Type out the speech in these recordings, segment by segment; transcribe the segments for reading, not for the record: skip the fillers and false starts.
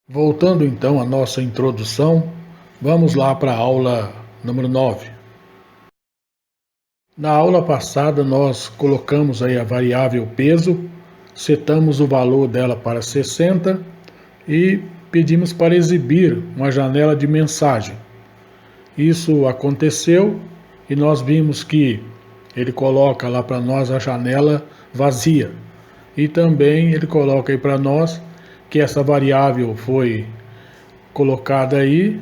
Voltando então à nossa introdução, vamos lá para a aula número 9. Na aula passada nós colocamos aí a variável peso, setamos o valor dela para 60 e pedimos para exibir uma janela de mensagem. Isso aconteceu e nós vimos que ele coloca lá para nós a janela vazia. E também ele coloca aí para nós que essa variável foi colocada aí,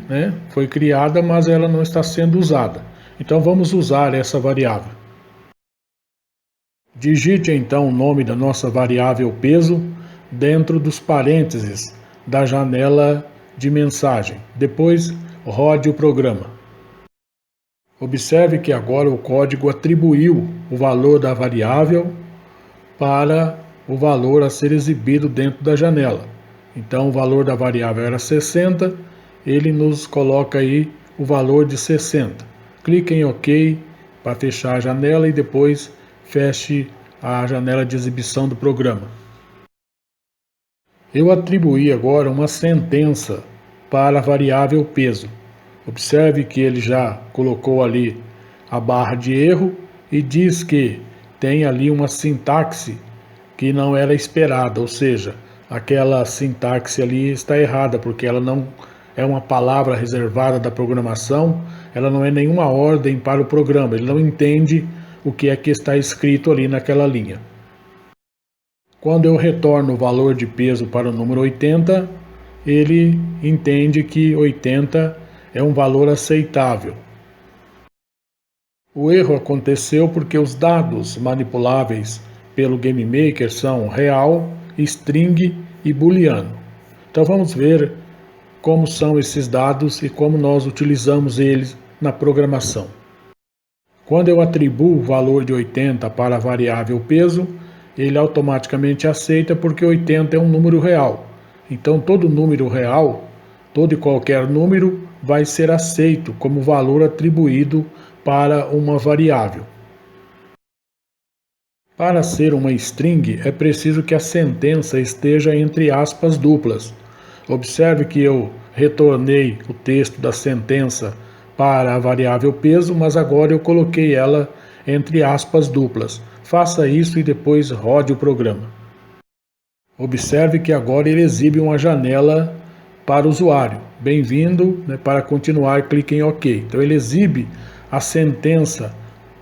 foi criada, mas ela não está sendo usada. Então vamos usar essa variável. Digite então o nome da nossa variável peso dentro dos parênteses da janela de mensagem. Depois rode o programa. Observe que agora o código atribuiu o valor da variável para o valor a ser exibido dentro da janela. Então o valor da variável era 60, ele nos coloca aí o valor de 60. Clique em OK para fechar a janela e depois feche a janela de exibição do programa. Eu atribuí agora uma sentença para a variável peso. Observe que ele já colocou ali a barra de erro e diz que tem ali uma sintaxe que não era esperada, ou seja, aquela sintaxe ali está errada, porque ela não é uma palavra reservada da programação, ela não é nenhuma ordem para o programa, ele não entende o que é que está escrito ali naquela linha. Quando eu retorno o valor de peso para o número 80, ele entende que 80 é um valor aceitável. O erro aconteceu porque os dados manipuláveis pelo GameMaker são real, string e booleano. Então vamos ver como são esses dados e como nós utilizamos eles na programação. Quando eu atribuo o valor de 80 para a variável peso, ele automaticamente aceita porque 80 é um número real. Então todo número real, todo e qualquer número, vai ser aceito como valor atribuído para uma variável. Para ser uma string, é preciso que a sentença esteja entre aspas duplas. Observe que eu retornei o texto da sentença para a variável peso, mas agora eu coloquei ela entre aspas duplas. Faça isso e depois rode o programa. Observe que agora ele exibe uma janela para o usuário. Bem-vindo, para continuar, clique em OK. Então ele exibe a sentença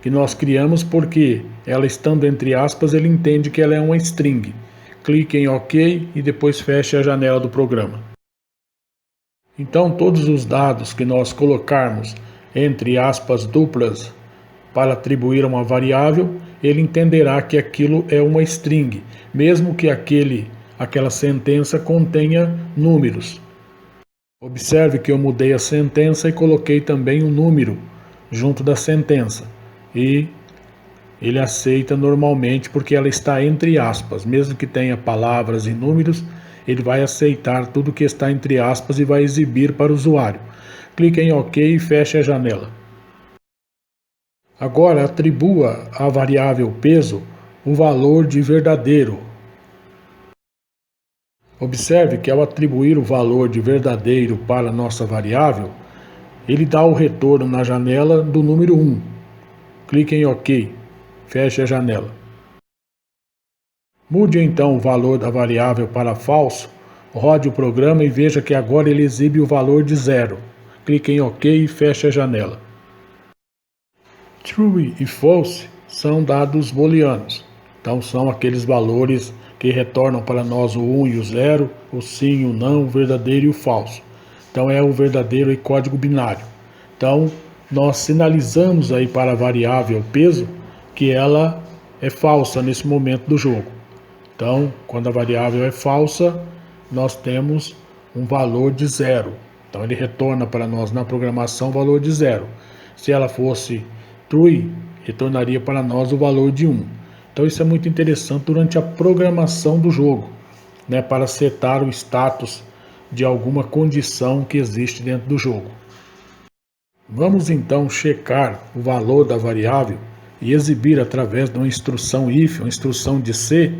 que nós criamos porque ela estando entre aspas, ele entende que ela é uma string. Clique em OK e depois feche a janela do programa. Então todos os dados que nós colocarmos entre aspas duplas para atribuir a uma variável, ele entenderá que aquilo é uma string, mesmo que aquela sentença contenha números. Observe que eu mudei a sentença e coloquei também um número junto da sentença. E ele aceita normalmente porque ela está entre aspas. Mesmo que tenha palavras e números, ele vai aceitar tudo que está entre aspas e vai exibir para o usuário. Clique em OK e feche a janela. Agora atribua à variável peso o valor de verdadeiro. Observe que ao atribuir o valor de verdadeiro para a nossa variável, ele dá o retorno na janela do número 1. Clique em OK, feche a janela. Mude então o valor da variável para falso, rode o programa e veja que agora ele exibe o valor de 0. Clique em OK e feche a janela. True e false são dados booleanos. Então são aqueles valores que retornam para nós o 1 e o 0, o sim, o não, o verdadeiro e o falso. Então é o verdadeiro e código binário. Então nós sinalizamos aí para a variável peso que ela é falsa nesse momento do jogo. Então quando a variável é falsa, nós temos um valor de 0. Então ele retorna para nós na programação o valor de 0. Se ela fosse true, retornaria para nós o valor de 1. Então isso é muito interessante durante a programação do jogo, para setar o status de alguma condição que existe dentro do jogo. Vamos então checar o valor da variável e exibir através de uma instrução if, uma instrução de C,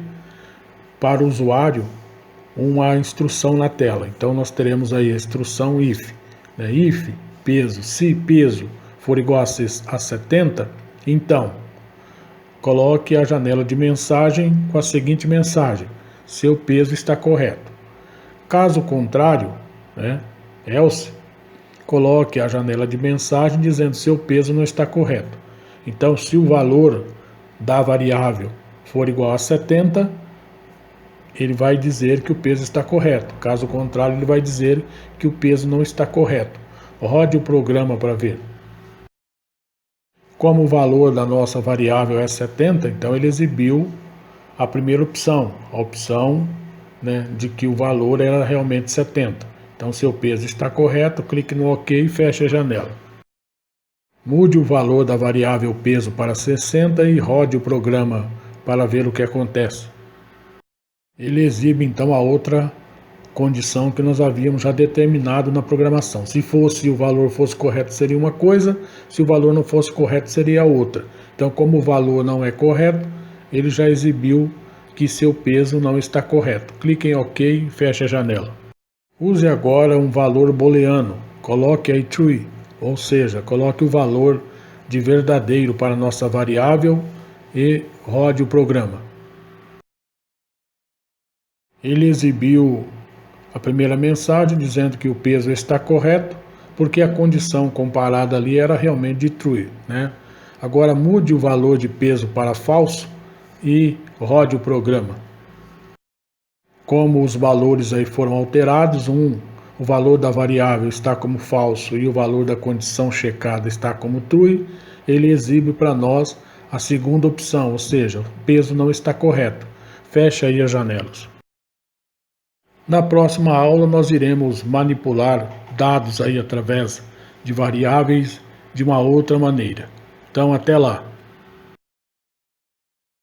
para o usuário uma instrução na tela. Então nós teremos aí a instrução if, né? If peso, se peso for igual a 70, então coloque a janela de mensagem com a seguinte mensagem: seu peso está correto. Caso contrário, né, else, coloque a janela de mensagem dizendo seu peso não está correto. Então, se o valor da variável for igual a 70, ele vai dizer que o peso está correto. Caso contrário, ele vai dizer que o peso não está correto. Rode o programa para ver. Como o valor da nossa variável é 70, então ele exibiu a primeira opção, a opção, né, de que o valor era realmente 70. Então, seu peso está correto, clique no OK e feche a janela. Mude o valor da variável peso para 60 e rode o programa para ver o que acontece. Ele exibe então a outra condição que nós havíamos já determinado na programação. Se o valor fosse correto, seria uma coisa; se o valor não fosse correto, seria outra. Então, como o valor não é correto, ele já exibiu que seu peso não está correto. Clique em OK e feche a janela. Use agora um valor booleano. Coloque aí true, ou seja, coloque o valor de verdadeiro para nossa variável e rode o programa. Ele exibiu a primeira mensagem dizendo que o peso está correto, porque a condição comparada ali era realmente de true, né? Agora mude o valor de peso para falso e rode o programa. Como os valores aí foram alterados, o valor da variável está como falso e o valor da condição checada está como true, ele exibe para nós a segunda opção, ou seja, o peso não está correto. Feche aí as janelas. Na próxima aula nós iremos manipular dados aí através de variáveis de uma outra maneira. Então até lá.